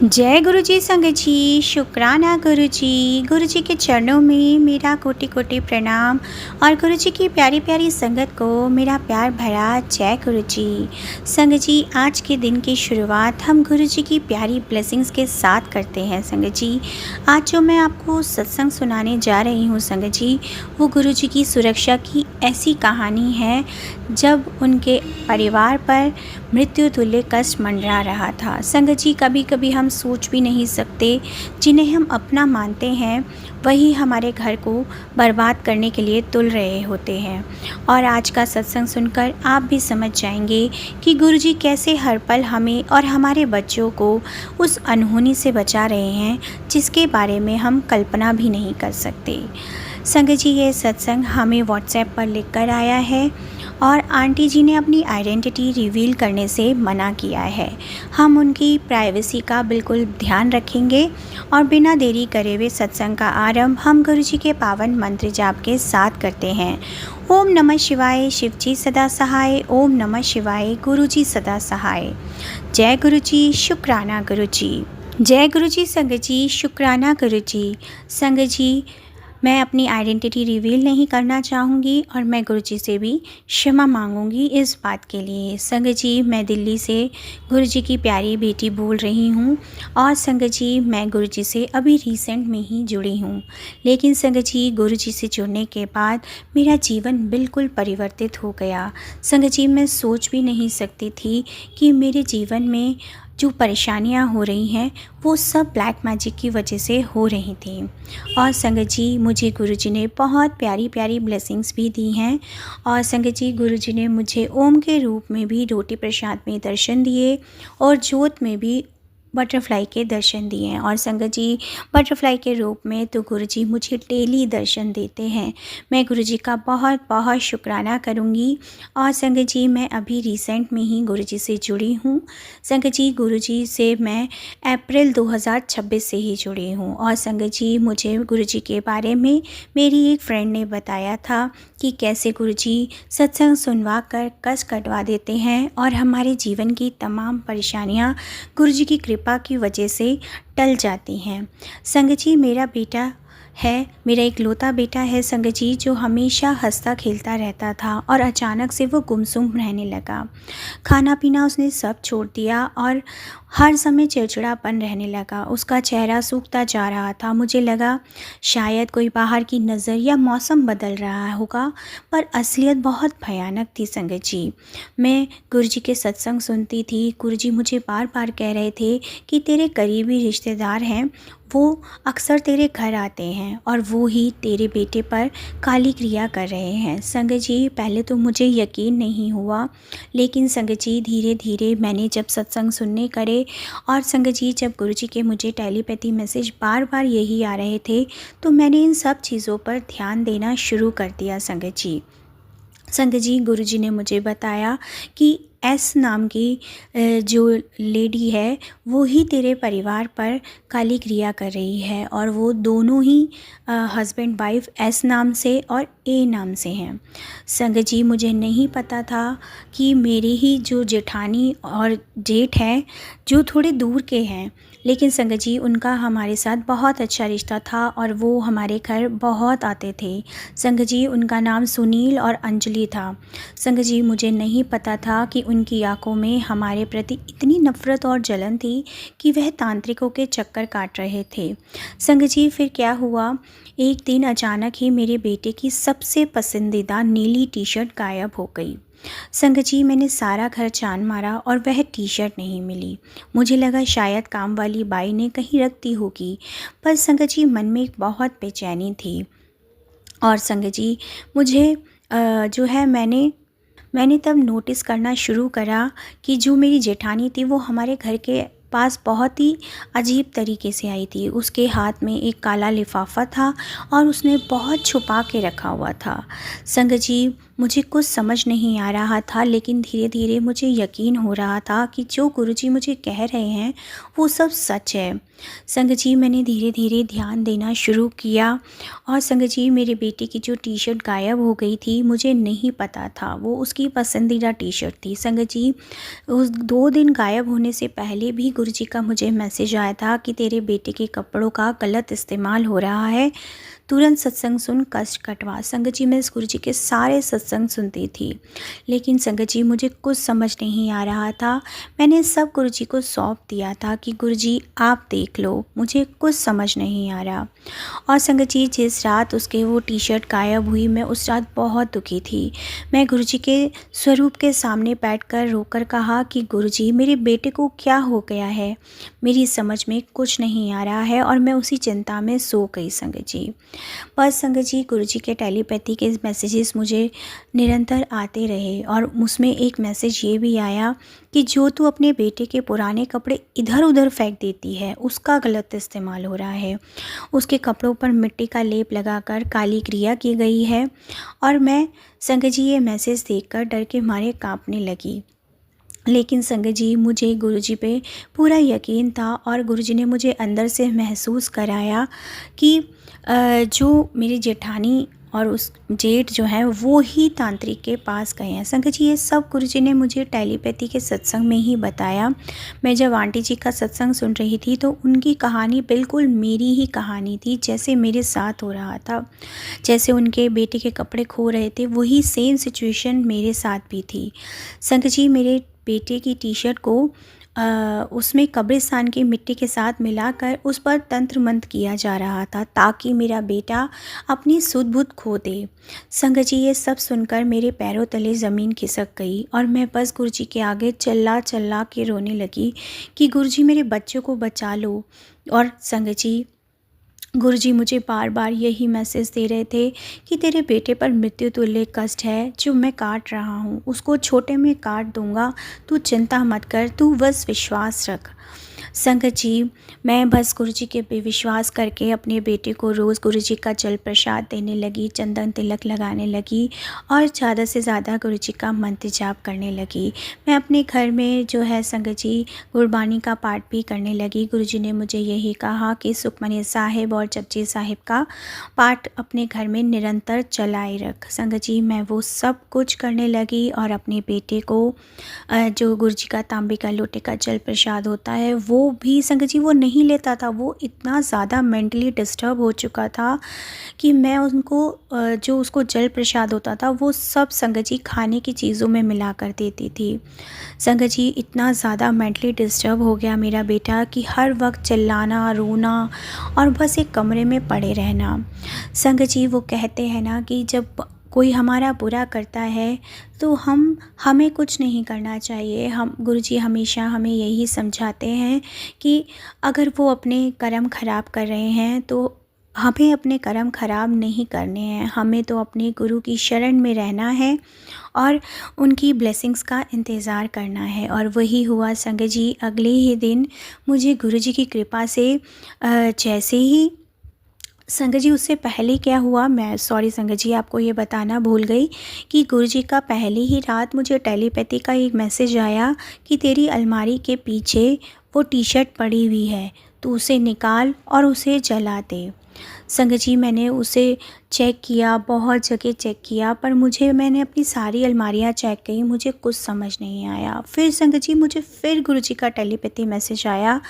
जय गुरु जी संगत जी, शुक्राना गुरु जी के चरणों में मेरा कोटि कोटि प्रणाम और गुरु जी की प्यारी प्यारी संगत को मेरा प्यार भरा जय गुरु जी। संगत जी, आज के दिन की शुरुआत हम गुरु जी की प्यारी ब्लेसिंग्स के साथ करते हैं। संगत जी, आज जो मैं आपको सत्संग सुनाने जा रही हूँ संगत जी, वो गुरु जी की सुरक्षा की ऐसी कहानी है जब उनके परिवार पर मृत्यु तुल्य कष्ट मंडरा रहा था। संगत जी, कभी कभी हम सोच भी नहीं सकते, जिन्हें हम अपना मानते हैं वही हमारे घर को बर्बाद करने के लिए तुल रहे होते हैं। और आज का सत्संग सुनकर आप भी समझ जाएंगे कि गुरु जी कैसे हर पल हमें और हमारे बच्चों को उस अनहोनी से बचा रहे हैं जिसके बारे में हम कल्पना भी नहीं कर सकते। संगत जी, ये सत्संग हमें व्हाट्सएप पर लिख कर आया है और आंटी जी ने अपनी आइडेंटिटी रिवील करने से मना किया है। हम उनकी प्राइवेसी का बिल्कुल ध्यान रखेंगे और बिना देरी करे हुए सत्संग का आरंभ हम गुरु जी के पावन मंत्र जाप के साथ करते हैं। ओम नमः शिवाय, शिव जी सदा सहाय। ओम नमः शिवाय, गुरु जी सदा सहाय। जय गुरु जी, शुक्राना गुरु जी। जय गुरु जी संगत जी, शुक्राना गुरु जी। संगत जी, मैं अपनी आइडेंटिटी रिवील नहीं करना चाहूँगी और मैं गुरु जी से भी क्षमा मांगूंगी इस बात के लिए। संगत जी, मैं दिल्ली से गुरु जी की प्यारी बेटी बोल रही हूँ और संगत जी, मैं गुरु जी से अभी रिसेंट में ही जुड़ी हूँ। लेकिन संगत जी, गुरु जी से जुड़ने के बाद मेरा जीवन बिल्कुल परिवर्तित हो गया। संगत जी, मैं सोच भी नहीं सकती थी कि मेरे जीवन में जो परेशानियां हो रही हैं वो सब ब्लैक मैजिक की वजह से हो रही थी। और संगत जी, मुझे गुरुजी ने बहुत प्यारी प्यारी ब्लेसिंग्स भी दी हैं। और संगत जी, गुरुजी ने मुझे ओम के रूप में भी रोटी प्रसाद में दर्शन दिए और ज्योत में भी बटरफ्लाई के दर्शन दिए हैं। और संगत जी, बटरफ्लाई के रूप में तो गुरुजी मुझे डेली दर्शन देते हैं। मैं गुरुजी का बहुत बहुत शुक्राना करूँगी। और संगत जी, मैं अभी रिसेंट में ही गुरुजी से जुड़ी हूँ। संगत जी, गुरुजी से मैं अप्रैल 2026 से ही जुड़ी हूँ। और संगत जी, मुझे गुरुजी के बारे में मेरी एक फ्रेंड ने बताया था कि कैसे गुरुजी सत्संग सुनवा कर कष्ट कटवा देते हैं और हमारे जीवन की तमाम परेशानियाँ गुरुजी की कृपा की वजह से टल जाती हैं। संगत जी, मेरा बेटा है, मेरा इकलौता बेटा है संगत जी, जो हमेशा हंसता खेलता रहता था और अचानक से वो गुमसुम रहने लगा। खाना पीना उसने सब छोड़ दिया और हर समय चिड़चिड़ापन रहने लगा। उसका चेहरा सूखता जा रहा था। मुझे लगा शायद कोई बाहर की नज़र या मौसम बदल रहा होगा, पर असलियत बहुत भयानक थी संगत जी। मैं गुरुजी के सत्संग सुनती थी। गुरुजी मुझे बार बार कह रहे थे कि तेरे करीबी रिश्तेदार हैं, वो अक्सर तेरे घर आते हैं और वो ही तेरे बेटे पर काली क्रिया कर रहे हैं। संगत जी, पहले तो मुझे यकीन नहीं हुआ, लेकिन संगत जी, धीरे धीरे मैंने जब सत्संग सुनने करे और संगत जी, जब गुरुजी के मुझे टेलीपैथी मैसेज बार बार यही आ रहे थे, तो मैंने इन सब चीज़ों पर ध्यान देना शुरू कर दिया संगत जी। संगत जी, गुरुजी ने मुझे बताया कि एस नाम की जो लेडी है वो ही तेरे परिवार पर काली क्रिया कर रही है और वो दोनों ही हस्बैंड वाइफ एस नाम से और ए नाम से हैं। संगत जी, मुझे नहीं पता था कि मेरी ही जो जेठानी और जेठ हैं जो थोड़े दूर के हैं, लेकिन संगत जी, उनका हमारे साथ बहुत अच्छा रिश्ता था और वो हमारे घर बहुत आते थे। संगत जी, उनका नाम सुनील और अंजलि था। संगत जी, मुझे नहीं पता था कि उनकी आंखों में हमारे प्रति इतनी नफ़रत और जलन थी कि वह तांत्रिकों के चक्कर काट रहे थे। संगत जी, फिर क्या हुआ, एक दिन अचानक ही मेरे बेटे की सबसे पसंदीदा नीली टी शर्ट गायब हो गई। संगत जी, मैंने सारा घर छान मारा और वह टी शर्ट नहीं मिली। मुझे लगा शायद काम वाली बाई ने कहीं रख दी होगी, पर संगत जी, मन में एक बहुत बेचैनी थी। और संगत जी, मुझे जो है मैंने तब नोटिस करना शुरू करा कि जो मेरी जेठानी थी वो हमारे घर के पास बहुत ही अजीब तरीके से आई थी। उसके हाथ में एक काला लिफाफा था और उसने बहुत छुपा के रखा हुआ था। संगत जी, मुझे कुछ समझ नहीं आ रहा था, लेकिन धीरे धीरे मुझे यकीन हो रहा था कि जो गुरुजी मुझे कह रहे हैं वो सब सच है। संगत जी, मैंने धीरे धीरे ध्यान देना शुरू किया और संगत जी, मेरे बेटे की जो टी शर्ट गायब हो गई थी, मुझे नहीं पता था वो उसकी पसंदीदा टी शर्ट थी। संगत जी, उस 2 दिन गायब होने से पहले भी गुरुजी का मुझे मैसेज आया था कि तेरे बेटे के कपड़ों का गलत इस्तेमाल हो रहा है, तुरंत सत्संग सुन, कष्ट कटवा। संगत जी, मैं इस गुरुजी के सारे सत्संग सुनती थी, लेकिन संगत जी मुझे कुछ समझ नहीं आ रहा था। मैंने सब गुरुजी को सौंप दिया था कि गुरुजी आप देख लो, मुझे कुछ समझ नहीं आ रहा। और संगत जी, जिस रात उसके वो टी शर्ट गायब हुई, मैं उस रात बहुत दुखी थी। मैं गुरुजी के स्वरूप के सामने बैठकर रोकर कहा कि गुरुजी, मेरे बेटे को क्या हो गया है, मेरी समझ में कुछ नहीं आ रहा है। और मैं उसी चिंता में सो गई संगत जी। बस संगत जी, गुरुजी के टेलीपैथी के मैसेजेस मुझे निरंतर आते रहे और उसमें एक मैसेज ये भी आया कि जो तू अपने बेटे के पुराने कपड़े इधर उधर फेंक देती है, उसका गलत इस्तेमाल हो रहा है। उसके कपड़ों पर मिट्टी का लेप लगाकर काली क्रिया की गई है। और मैं संगत जी ये मैसेज देखकर डर के मारे कांपने लगी। लेकिन संगत जी, मुझे गुरुजी पे पूरा यकीन था और गुरुजी ने मुझे अंदर से महसूस कराया कि जो मेरी जेठानी और उस जेठ जो है वो ही तांत्रिक के पास गए हैं। संगत जी, ये सब गुरुजी ने मुझे टेलीपैथी के सत्संग में ही बताया। मैं जब आंटी जी का सत्संग सुन रही थी तो उनकी कहानी बिल्कुल मेरी ही कहानी थी, जैसे मेरे साथ हो रहा था। जैसे उनके बेटे के कपड़े खो रहे थे, वही सेम सिचुएशन मेरे साथ भी थी। संगत जी, मेरे बेटे की टी शर्ट को उसमें कब्रिस्तान की मिट्टी के साथ मिलाकर उस पर तंत्र मंत्र किया जा रहा था ताकि मेरा बेटा अपनी सुध बुध खो दे। संगत जी, ये सब सुनकर मेरे पैरों तले ज़मीन खिसक गई और मैं बस गुरुजी के आगे चिल्ला चिल्ला के रोने लगी कि गुरुजी, मेरे बच्चों को बचा लो। और संगत जी, गुरुजी मुझे बार बार यही मैसेज दे रहे थे कि तेरे बेटे पर मृत्यु तुल्य कष्ट है जो मैं काट रहा हूँ, उसको छोटे में काट दूँगा, तू चिंता मत कर, तू बस विश्वास रख। संगत जी, मैं बस गुरुजी के पे विश्वास करके अपने बेटे को रोज़ गुरुजी का जल प्रसाद देने लगी, चंदन तिलक लगाने लगी और ज़्यादा से ज़्यादा गुरुजी का मंत्र जाप करने लगी। मैं अपने घर में जो है संगत जी, गुरबानी का पाठ भी करने लगी। गुरुजी ने मुझे यही कहा कि सुखमनी साहिब और जपजी साहिब का पाठ अपने घर में निरंतर चलाए रख। संगत जी, मैं वो सब कुछ करने लगी और अपने बेटे को जो गुरुजी का तांबे का लोटे का जल प्रसाद होता है वो भी संगत जी वो नहीं लेता था। वो इतना ज़्यादा मेंटली डिस्टर्ब हो चुका था कि मैं उनको जो उसको जल प्रसाद होता था वो सब संगत जी खाने की चीज़ों में मिला कर देती थी। संगत जी, इतना ज़्यादा मेंटली डिस्टर्ब हो गया मेरा बेटा कि हर वक्त चिल्लाना, रोना और बस एक कमरे में पड़े रहना। संगत जी, वो कहते हैं ना कि जब कोई हमारा बुरा करता है तो हमें कुछ नहीं करना चाहिए। हम गुरुजी हमेशा हमें यही समझाते हैं कि अगर वो अपने कर्म ख़राब कर रहे हैं तो हमें अपने कर्म ख़राब नहीं करने हैं, हमें तो अपने गुरु की शरण में रहना है और उनकी ब्लेसिंग्स का इंतज़ार करना है। और वही हुआ संगत जी। अगले ही दिन मुझे गुरुजी की कृपा से जैसे ही संगत जी, उससे पहले क्या हुआ, मैं सॉरी संगत जी आपको ये बताना भूल गई कि गुरुजी का पहली ही रात मुझे टेलीपैथी का एक मैसेज आया कि तेरी अलमारी के पीछे वो टी शर्ट पड़ी हुई है, तू उसे निकाल और उसे जला दे। संगत जी, मैंने उसे चेक किया, बहुत जगह चेक किया, पर मैंने अपनी सारी अलमारियां चेक की, मुझे कुछ समझ नहीं आया। फिर संगत जी, मुझे फिर गुरुजी का टेलीपैथी मैसेज आया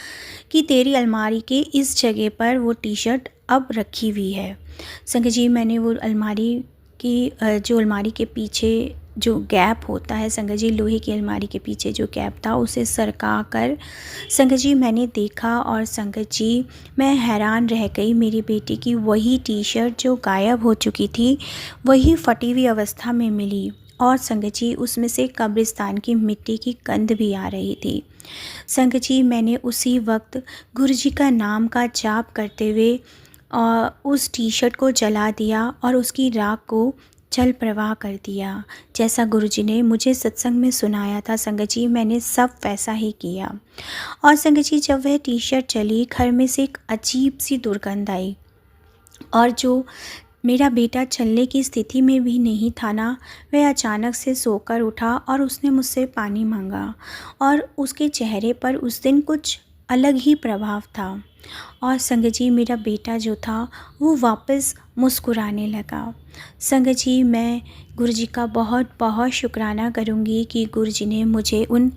कि तेरी अलमारी के इस जगह पर वो टी शर्ट अब रखी हुई है। संगत जी, मैंने वो अलमारी की जो अलमारी के पीछे जो गैप होता है संगत जी, लोहे की अलमारी के पीछे जो गैप था उसे सरका कर संगत जी मैंने देखा और संगत जी मैं हैरान रह गई। मेरी बेटी की वही टी शर्ट जो गायब हो चुकी थी वही फटी हुई अवस्था में मिली और संगत जी उसमें से कब्रिस्तान की मिट्टी की गंध भी आ रही थी। संगत जी, मैंने उसी वक्त गुरुजी का नाम का जाप करते हुए उस टी शर्ट को जला दिया और उसकी राख को जल प्रवाह कर दिया। जैसा गुरुजी ने मुझे सत्संग में सुनाया था संगत जी, मैंने सब वैसा ही किया। और संगत जी, जब वह टी शर्ट चली, घर में से एक अजीब सी दुर्गंध आई और जो मेरा बेटा चलने की स्थिति में भी नहीं था ना, वह अचानक से सोकर उठा और उसने मुझसे पानी मांगा और उसके चेहरे पर उस दिन कुछ अलग ही प्रभाव था। और संगत जी, मेरा बेटा जो था वो वापस मुस्कुराने लगा। संगत जी, मैं गुरुजी का बहुत बहुत शुक्राना करूँगी कि गुरुजी ने मुझे उन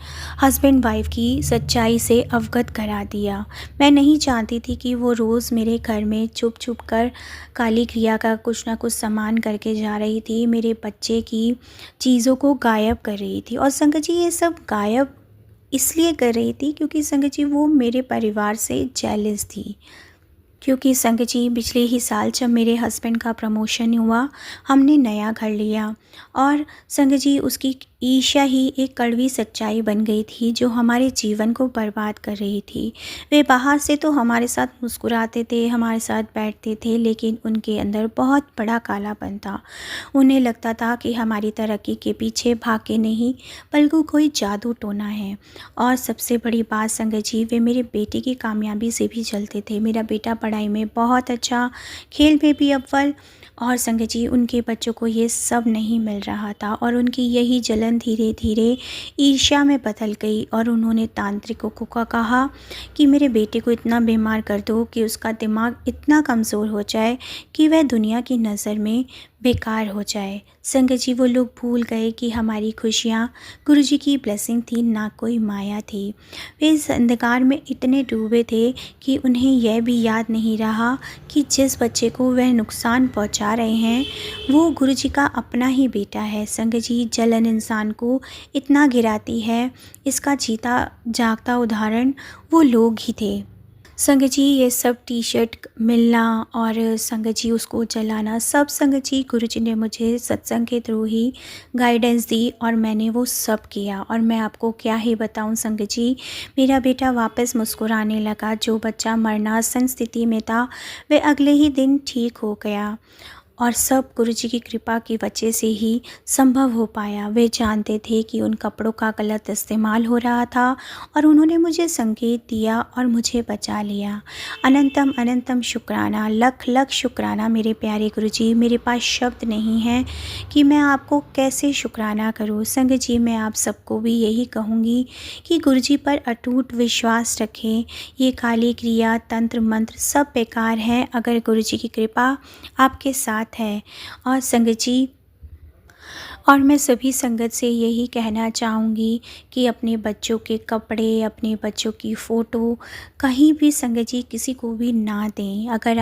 हस्बैंड वाइफ की सच्चाई से अवगत करा दिया। मैं नहीं चाहती थी कि वो रोज़ मेरे घर में छुप छुप कर काली क्रिया का कुछ ना कुछ सामान करके जा रही थी, मेरे बच्चे की चीज़ों को गायब कर रही थी। और संगत जी, ये सब गायब इसलिए कर रही थी क्योंकि संगत जी वो मेरे परिवार से जेलस थी। क्योंकि संगत जी, पिछले ही साल जब मेरे हस्बैंड का प्रमोशन हुआ, हमने नया घर लिया और संगत जी उसकी ईर्ष्या ही एक कड़वी सच्चाई बन गई थी जो हमारे जीवन को बर्बाद कर रही थी। वे बाहर से तो हमारे साथ मुस्कुराते थे, हमारे साथ बैठते थे, लेकिन उनके अंदर बहुत बड़ा कालापन था। उन्हें लगता था कि हमारी तरक्की के पीछे भागे नहीं बल्कि कोई जादू टोना है। और सबसे बड़ी बात संगत जी, वे मेरे बेटे की कामयाबी से भी चलते थे। मेरा बेटा पढ़ाई में बहुत अच्छा, खेल में भी अव्वल। और संगत जी, उनके बच्चों को ये सब नहीं मिल रहा था और उनकी यही जलन धीरे धीरे ईर्ष्या में बदल गई। और उन्होंने तांत्रिकों को कहा कि मेरे बेटे को इतना बीमार कर दो कि उसका दिमाग इतना कमज़ोर हो जाए कि वह दुनिया की नज़र में बेकार हो जाए। संगत जी, वो लोग भूल गए कि हमारी खुशियाँ गुरुजी की ब्लेसिंग थी, ना कोई माया थी। वे इस अंधकार में इतने डूबे थे कि उन्हें यह भी याद नहीं रहा कि जिस बच्चे को वह नुकसान पहुंचा रहे हैं वो गुरुजी का अपना ही बेटा है। संगत जी, जलन इंसान को इतना गिराती है, इसका जीता जागता उदाहरण वो लोग ही थे। संगत जी, ये सब टी शर्ट मिलना और संगत जी उसको जलाना, सब संगत जी गुरुजी ने मुझे सत्संग के थ्रू ही गाइडेंस दी और मैंने वो सब किया। और मैं आपको क्या ही बताऊं संगत जी, मेरा बेटा वापस मुस्कुराने लगा। जो बच्चा मरणासन स्थिति में था वह अगले ही दिन ठीक हो गया और सब गुरुजी की कृपा की वजह से ही संभव हो पाया। वे जानते थे कि उन कपड़ों का गलत इस्तेमाल हो रहा था और उन्होंने मुझे संकेत दिया और मुझे बचा लिया। अनंतम अनंतम शुक्राना, लख लख शुक्राना मेरे प्यारे गुरुजी। मेरे पास शब्द नहीं है कि मैं आपको कैसे शुक्राना करूं। संगत जी, मैं आप सबको भी यही कहूँगी कि गुरुजी पर अटूट विश्वास रखें। ये काली क्रिया, तंत्र मंत्र सब बेकार हैं अगर गुरुजी की कृपा आपके साथ है। और संगत जी, और मैं सभी संगत से यही कहना चाहूँगी कि अपने बच्चों के कपड़े, अपने बच्चों की फ़ोटो कहीं भी संगत जी किसी को भी ना दें। अगर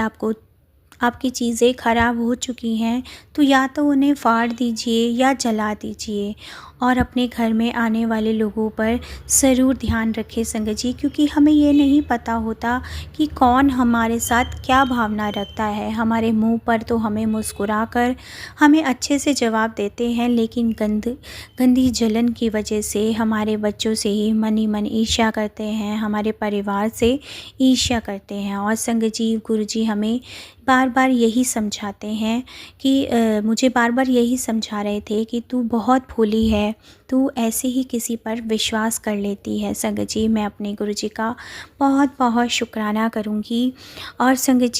आपकी चीज़ें ख़राब हो चुकी हैं तो या तो उन्हें फाड़ दीजिए या जला दीजिए। और अपने घर में आने वाले लोगों पर ज़रूर ध्यान रखें संगत जी, क्योंकि हमें ये नहीं पता होता कि कौन हमारे साथ क्या भावना रखता है। हमारे मुंह पर तो हमें मुस्कुराकर हमें अच्छे से जवाब देते हैं, लेकिन गंदी जलन की वजह से हमारे बच्चों से ही मन ही मन ईर्ष्या करते हैं, हमारे परिवार से ईर्ष्या करते हैं। और संगत जी, गुरुजी हमें बार बार यही समझाते हैं कि मुझे बार बार यही समझा रहे थे कि तू बहुत भोली है, तू ऐसे ही किसी पर विश्वास कर लेती है। संगत जी, मैं अपने गुरुजी का बहुत बहुत शुक्राना करूँगी। और संगत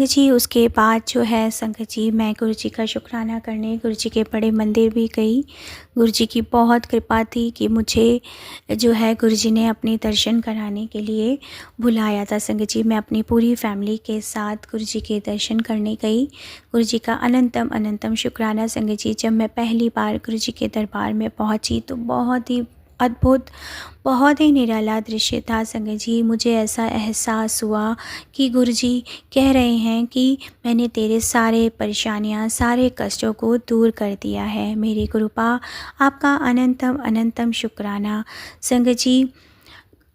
जी उसके बाद जो है संगत जी, मैं गुरुजी का शुक्राना करने गुरुजी के बड़े मंदिर भी गई। गुरुजी की बहुत कृपा थी कि मुझे जो है गुरुजी ने अपने दर्शन कराने के लिए बुलाया था। संगत जी, मैं अपनी पूरी फैमिली के साथ गुरुजी के दर्शन करने गई। गुरुजी का अनंतम अनंतम शुक्राना संगत जी। जब मैं पहली बार गुरुजी के दरबार में पहुंची तो बहुत ही अद्भुत, बहुत ही निराला दृश्य था संगत जी। मुझे ऐसा एहसास हुआ कि गुरुजी कह रहे हैं कि मैंने तेरे सारे परेशानियां, सारे कष्टों को दूर कर दिया है। मेरी कृपा, आपका अनंतम अनंतम शुक्राना संगत जी।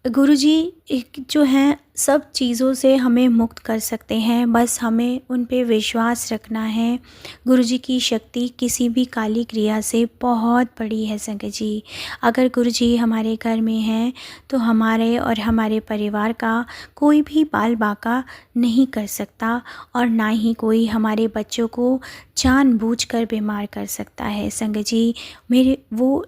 गुरुजी जो हैं सब चीज़ों से हमें मुक्त कर सकते हैं, बस हमें उन पे विश्वास रखना है। गुरुजी की शक्ति किसी भी काली क्रिया से बहुत बड़ी है संगत जी। अगर गुरुजी हमारे घर में हैं तो हमारे और हमारे परिवार का कोई भी बाल बाका नहीं कर सकता और ना ही कोई हमारे बच्चों को जानबूझकर बीमार कर सकता है संगत जी। मेरे वो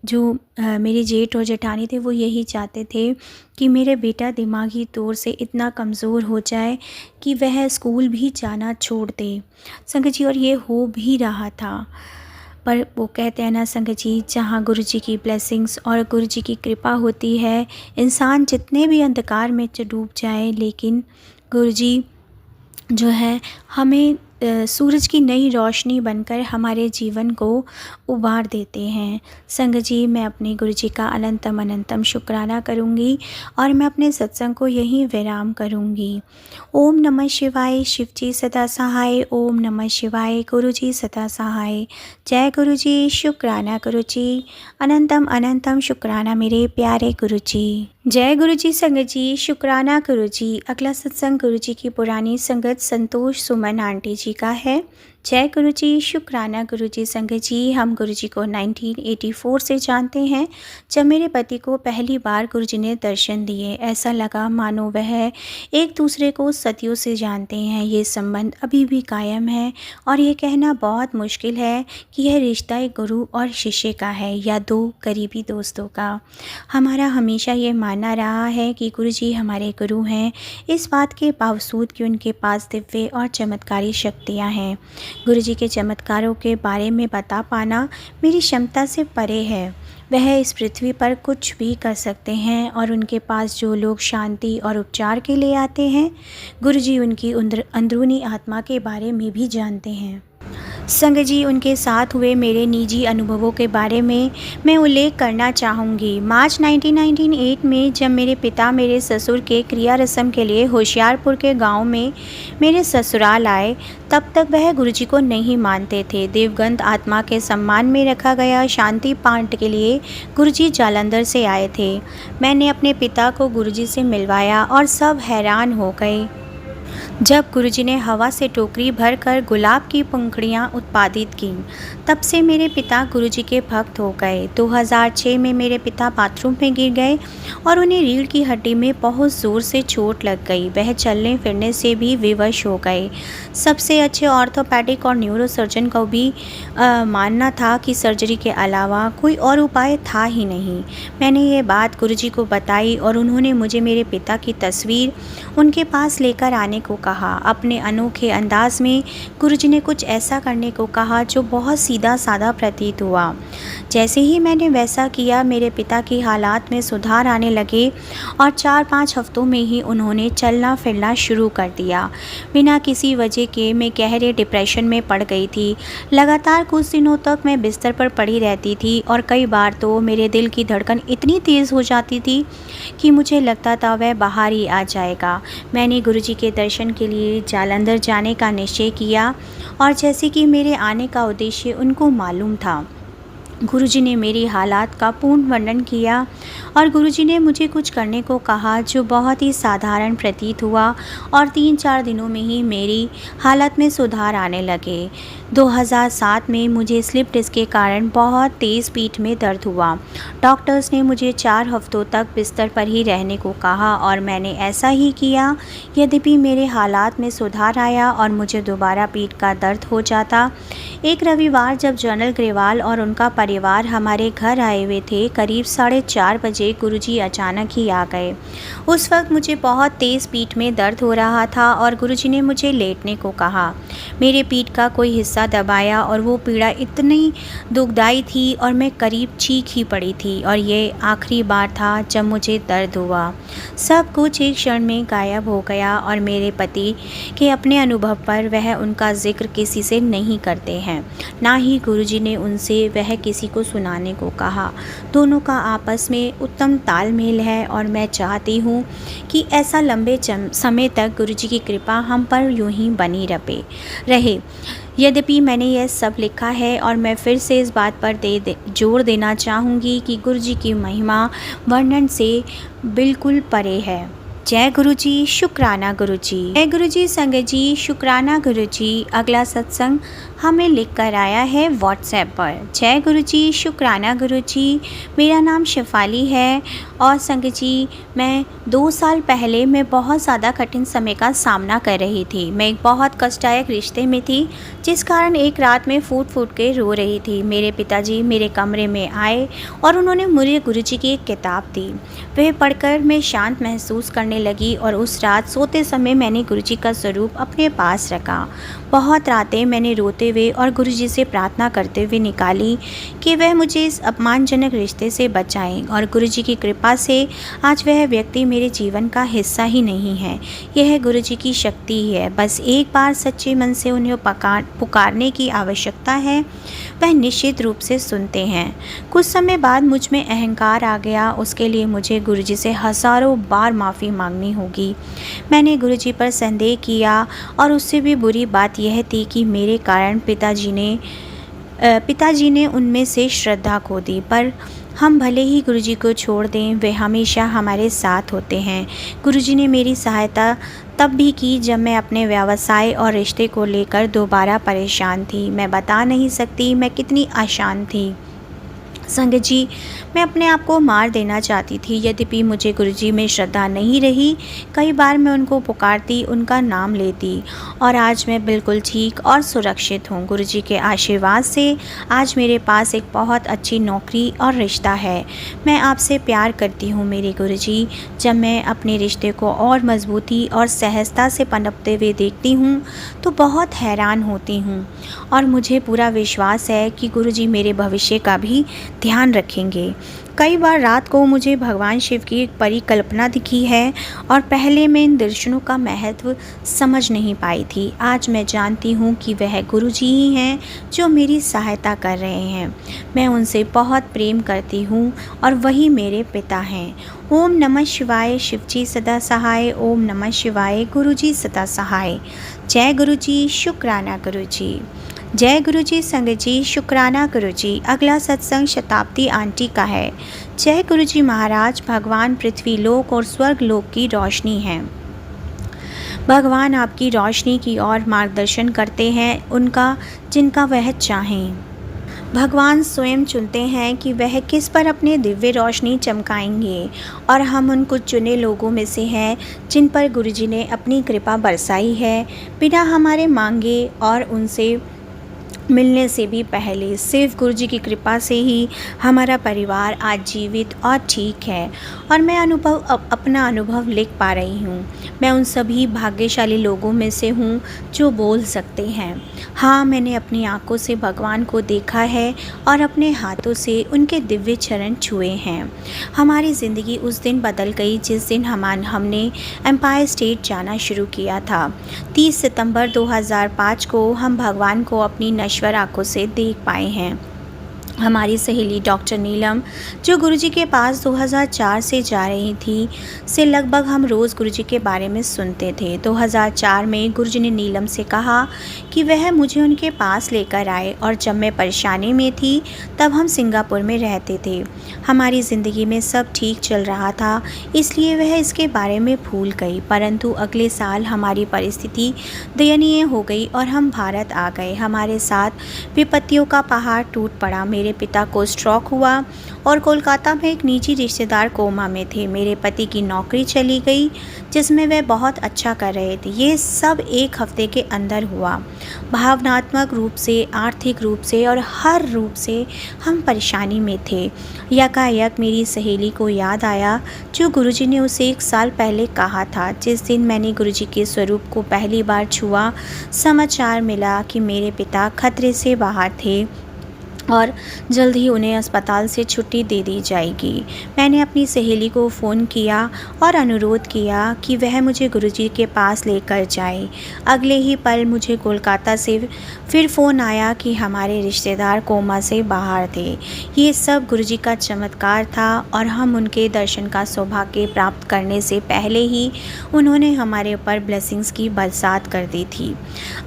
जो मेरे जेठ और जेठानी थे वो यही चाहते थे कि मेरे बेटा दिमागी तौर से इतना कमज़ोर हो जाए कि वह स्कूल भी जाना छोड़ दे संगत जी, और ये हो भी रहा था। पर वो कहते हैं ना संगत जी, जहाँ गुरु जी की ब्लेसिंग्स और गुरु जी की कृपा होती है, इंसान जितने भी अंधकार में डूब जाए, लेकिन गुरु जी जो है हमें सूरज की नई रोशनी बनकर हमारे जीवन को उबार देते हैं। संगत जी, मैं अपने गुरु जी का अनंतम अनंतम शुक्राना करूँगी और मैं अपने सत्संग को यहीं विराम करूँगी। ओम नमः शिवाय, शिव जी सदा सहाय। ओम नमः शिवाय, गुरु जी सदा सहाय। जय गुरु जी, शुक्राना गुरु जी, अनंतम अनंतम शुक्राना मेरे प्यारे गुरु जी। जय गुरु जी संगत जी, शुक्राना गुरु जी। अगला सत्संग गुरु जी की पुरानी संगत संतोष सुमन आंटी जी का है। जय गुरु जी, शुक्राना गुरु जी संगत जी। हम गुरु जी को 1984 से जानते हैं, जब मेरे पति को पहली बार गुरु जी ने दर्शन दिए। ऐसा लगा मानो वह एक दूसरे को सदियों से जानते हैं। ये संबंध अभी भी कायम है और ये कहना बहुत मुश्किल है कि यह रिश्ता एक गुरु और शिष्य का है या दो करीबी दोस्तों का। हमारा हमेशा ये मानना रहा है कि गुरु जी हमारे गुरु हैं, इस बात के बावजूद कि उनके पास दिव्य और चमत्कारी शक्तियाँ हैं। गुरु जी के चमत्कारों के बारे में बता पाना मेरी क्षमता से परे है। वह इस पृथ्वी पर कुछ भी कर सकते हैं और उनके पास जो लोग शांति और उपचार के लिए आते हैं, गुरु जी उनकी अंदरूनी आत्मा के बारे में भी जानते हैं। संगत जी, उनके साथ हुए मेरे निजी अनुभवों के बारे में मैं उल्लेख करना चाहूँगी। मार्च 1998 में जब मेरे पिता मेरे ससुर के क्रिया रस्म के लिए होशियारपुर के गांव में मेरे ससुराल आए, तब तक वह गुरुजी को नहीं मानते थे। देवगंध आत्मा के सम्मान में रखा गया शांति पाठ के लिए गुरुजी जालंधर से आए थे। मैंने अपने पिता को गुरुजी से मिलवाया और सब हैरान हो गए जब गुरुजी ने हवा से टोकरी भरकर गुलाब की पंखुड़ियाँ उत्पादित की। तब से मेरे पिता गुरुजी के भक्त हो गए। 2006 में मेरे पिता बाथरूम में गिर गए और उन्हें रीढ़ की हड्डी में बहुत ज़ोर से चोट लग गई। वह चलने फिरने से भी विवश हो गए। सबसे अच्छे ऑर्थोपेडिक और न्यूरोसर्जन को भी मानना था कि सर्जरी के अलावा कोई और उपाय था ही नहीं। मैंने ये बात गुरुजी को बताई और उन्होंने मुझे मेरे पिता की तस्वीर उनके पास लेकर आने को कहा। अपने अनोखे अंदाज में गुरुजी ने कुछ ऐसा करने को कहा जो बहुत सीधा साधा प्रतीत हुआ। जैसे ही मैंने वैसा किया, मेरे पिता की हालात में सुधार आने लगे और 4-5 हफ्तों में ही उन्होंने चलना फिरना शुरू कर दिया। बिना किसी वजह के मैं गहरे डिप्रेशन में पड़ गई थी। लगातार कुछ दिनों तक मैं बिस्तर पर पड़ी रहती थी और कई बार तो मेरे दिल की धड़कन इतनी तेज़ हो जाती थी कि मुझे लगता था वह बाहर ही आ जाएगा। मैंने गुरुजी के दर्शन के लिए जालंधर जाने का निश्चय किया और जैसे कि मेरे आने का उद्देश्य उनको मालूम था, गुरुजी ने मेरी हालात का पूर्ण वर्णन किया और गुरुजी ने मुझे कुछ करने को कहा जो बहुत ही साधारण प्रतीत हुआ और 3-4 दिनों में ही मेरी हालत में सुधार आने लगे। 2007 में मुझे स्लिप डिस्क के कारण बहुत तेज़ पीठ में दर्द हुआ। डॉक्टर्स ने मुझे 4 हफ्तों तक बिस्तर पर ही रहने को कहा और मैंने ऐसा ही किया। यद्यपि मेरे हालात में सुधार आया और मुझे दोबारा पीठ का दर्द हो जाता। एक रविवार जब जनरल ग्रेवाल और उनका परिवार हमारे घर आए हुए थे, करीब 4:30 बजे गुरुजी अचानक ही आ गए। उस वक्त मुझे बहुत तेज़ पीठ में दर्द हो रहा था और गुरुजी ने मुझे लेटने को कहा। मेरे पीठ का कोई हिस्सा दबाया और वो पीड़ा इतनी दुखदाई थी और मैं करीब चीख ही पड़ी थी और ये आखिरी बार था जब मुझे दर्द हुआ। सब कुछ एक क्षण में गायब हो गया और मेरे पति के अपने अनुभव पर वह उनका जिक्र किसी से नहीं करते हैं, ना ही गुरुजी ने उनसे वह किसी को सुनाने को कहा। दोनों का आपस में उत्तम तालमेल है और मैं चाहती हूँ कि ऐसा लंबे समय तक गुरुजी की कृपा हम पर यूं ही बनी रहे। यद्यपि मैंने यह सब लिखा है और मैं फिर से इस बात पर जोर देना चाहूँगी कि गुरुजी की महिमा वर्णन से बिल्कुल परे है। जय गुरुजी, शुक्राना गुरुजी। जय गुरुजी संगत जी, शुक्राना गुरुजी। अगला सत्संग हमें लिख कर आया है व्हाट्सएप पर। जय गुरु जी, शुक्राना गुरु जी। मेरा नाम शिफाली है और संगत जी, मैं 2 साल पहले मैं बहुत ज़्यादा कठिन समय का सामना कर रही थी। मैं एक बहुत कष्टदायक रिश्ते में थी, जिस कारण एक रात में फूट फूट के रो रही थी। मेरे पिताजी मेरे कमरे में आए और उन्होंने मुझे गुरु जी की एक किताब दी। वह पढ़कर मैं शांत महसूस करने लगी और उस रात सोते समय मैंने गुरु जी का स्वरूप अपने पास रखा। बहुत रातें मैंने रोते हुए और गुरु जी से प्रार्थना करते हुए निकाली कि वह मुझे इस अपमानजनक रिश्ते से बचाएं, और गुरु जी की कृपा से आज वह व्यक्ति मेरे जीवन का हिस्सा ही नहीं है। यह गुरु जी की शक्ति ही है। बस एक बार सच्चे मन से उन्हें पुकारने की आवश्यकता है। वह निश्चित रूप से सुनते हैं। कुछ समय बाद मुझ में अहंकार आ गया। उसके लिए मुझे गुरु जी से हज़ारों बार माफ़ी मांगनी होगी। मैंने गुरु जी पर संदेह किया और उससे भी बुरी बात यह थी कि मेरे कारण पिताजी ने उनमें से श्रद्धा खो दी। पर हम भले ही गुरु जी को छोड़ दें, वे हमेशा हमारे साथ होते हैं। गुरु जी ने मेरी सहायता तब भी की जब मैं अपने व्यवसाय और रिश्ते को लेकर दोबारा परेशान थी। मैं बता नहीं सकती मैं कितनी अशांत थी। संगत जी, मैं अपने आप को मार देना चाहती थी। यद्यपि मुझे गुरुजी में श्रद्धा नहीं रही, कई बार मैं उनको पुकारती, उनका नाम लेती, और आज मैं बिल्कुल ठीक और सुरक्षित हूँ। गुरुजी के आशीर्वाद से आज मेरे पास एक बहुत अच्छी नौकरी और रिश्ता है। मैं आपसे प्यार करती हूँ मेरे गुरुजी। जब मैं अपने रिश्ते को और मजबूती और सहजता से पनपते हुए देखती हूँ तो बहुत हैरान होती हूँ, और मुझे पूरा विश्वास है कि गुरुजी मेरे भविष्य का भी ध्यान रखेंगे। कई बार रात को मुझे भगवान शिव की एक परिकल्पना दिखी है, और पहले मैं इन दर्शनों का महत्व समझ नहीं पाई थी। आज मैं जानती हूँ कि वह गुरुजी ही हैं जो मेरी सहायता कर रहे हैं। मैं उनसे बहुत प्रेम करती हूँ और वही मेरे पिता हैं। ओम नमः शिवाय। शिवजी सदा सहाय। ओम नमः शिवाय। गुरुजी सदा सहाय। जय गुरुजी, शुक्राना गुरुजी। जय गुरुजी। संगत जी, शुक्राना गुरुजी। अगला सत्संग शताब्दी आंटी का है। जय गुरुजी महाराज। भगवान पृथ्वी लोक और स्वर्ग लोक की रोशनी है। भगवान आपकी रोशनी की ओर मार्गदर्शन करते हैं उनका जिनका वह चाहें। भगवान स्वयं चुनते हैं कि वह किस पर अपने दिव्य रोशनी चमकाएंगे, और हम उन कुछ चुने लोगों में से हैं जिन पर गुरुजी ने अपनी कृपा बरसाई है, बिना हमारे मांगे और उनसे मिलने से भी पहले। सिर्फ गुरुजी की कृपा से ही हमारा परिवार आज जीवित और ठीक है, और मैं अपना अनुभव लिख पा रही हूँ। मैं उन सभी भाग्यशाली लोगों में से हूँ जो बोल सकते हैं, हाँ, मैंने अपनी आंखों से भगवान को देखा है और अपने हाथों से उनके दिव्य चरण छुए हैं। हमारी ज़िंदगी उस दिन बदल गई जिस दिन हमने एम्पायर स्टेट जाना शुरू किया था। 30 सितंबर 2005 को हम भगवान को अपनी नश्वर आंखों से देख पाए हैं। हमारी सहेली डॉक्टर नीलम, जो गुरुजी के पास 2004 से जा रही थी, से लगभग हम रोज़ गुरुजी के बारे में सुनते थे। 2004 में गुरुजी ने नीलम से कहा कि वह मुझे उनके पास लेकर आए, और जब मैं परेशानी में थी तब हम सिंगापुर में रहते थे। हमारी ज़िंदगी में सब ठीक चल रहा था, इसलिए वह इसके बारे में भूल गई। परंतु अगले साल हमारी परिस्थिति दयनीय हो गई और हम भारत आ गए। हमारे साथ विपत्तियों का पहाड़ टूट पड़ा। मेरे पिता को स्ट्रोक हुआ और कोलकाता में एक निजी रिश्तेदार कोमा में थे। मेरे पति की नौकरी चली गई जिसमें वे बहुत अच्छा कर रहे थे। ये सब एक हफ्ते के अंदर हुआ। भावनात्मक रूप से, आर्थिक रूप से और हर रूप से हम परेशानी में थे। यकायक मेरी सहेली को याद आया जो गुरुजी ने उसे 1 साल पहले कहा था। जिस दिन मैंने गुरुजी के स्वरूप को पहली बार छुआ, समाचार मिला कि मेरे पिता खतरे से बाहर थे और जल्द ही उन्हें अस्पताल से छुट्टी दे दी जाएगी। मैंने अपनी सहेली को फ़ोन किया और अनुरोध किया कि वह मुझे गुरुजी के पास लेकर जाए। अगले ही पल मुझे कोलकाता से फिर फ़ोन आया कि हमारे रिश्तेदार कोमा से बाहर थे। ये सब गुरुजी का चमत्कार था, और हम उनके दर्शन का सौभाग्य प्राप्त करने से पहले ही उन्होंने हमारे ऊपर ब्लेसिंग्स की बरसात कर दी थी।